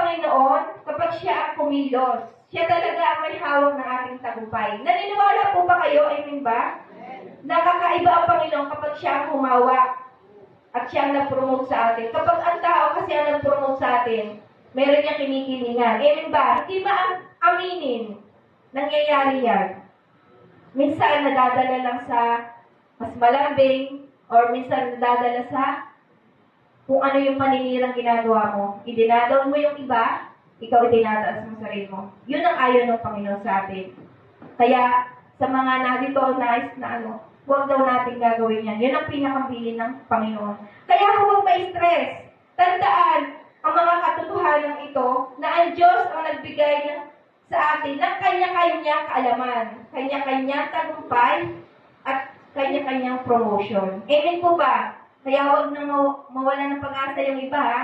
Panginoon kapag siya ang kumilos. Siya talaga ang may hawak ng ating tagumpay. Naniniwala po ba kayo? Amen ba? Nakakaiba ang Panginoon kapag siya ang humawak at siya ang nag-promote sa atin. Kapag ang tao kasi ang nag-promote sa atin, meron niyang kinikilingan. Amen ba? Hindi aminin. Nangyayari yan. Minsan nadadala lang sa mas malambing or minsan nadadala sa kung ano yung paninirang ginagawa mo. Idinadaw mo yung iba, ikaw itinataas mo sarili mo. Yun ang ayaw ng Panginoon sa atin. Kaya sa mga nandito nais na huwag daw natin gagawin yan. Yun ang pinakabilin ng Panginoon. Kaya huwag ma-stress. Tandaan ang mga katotohanan ito na ang Diyos ang nagbigay sa atin ng kanya-kanyang kaalaman, kanya-kanyang tagumpay, at kanya-kanyang promotion. Amen po ba? Kaya huwag nang mawala ng pag-asa yung iba, ha?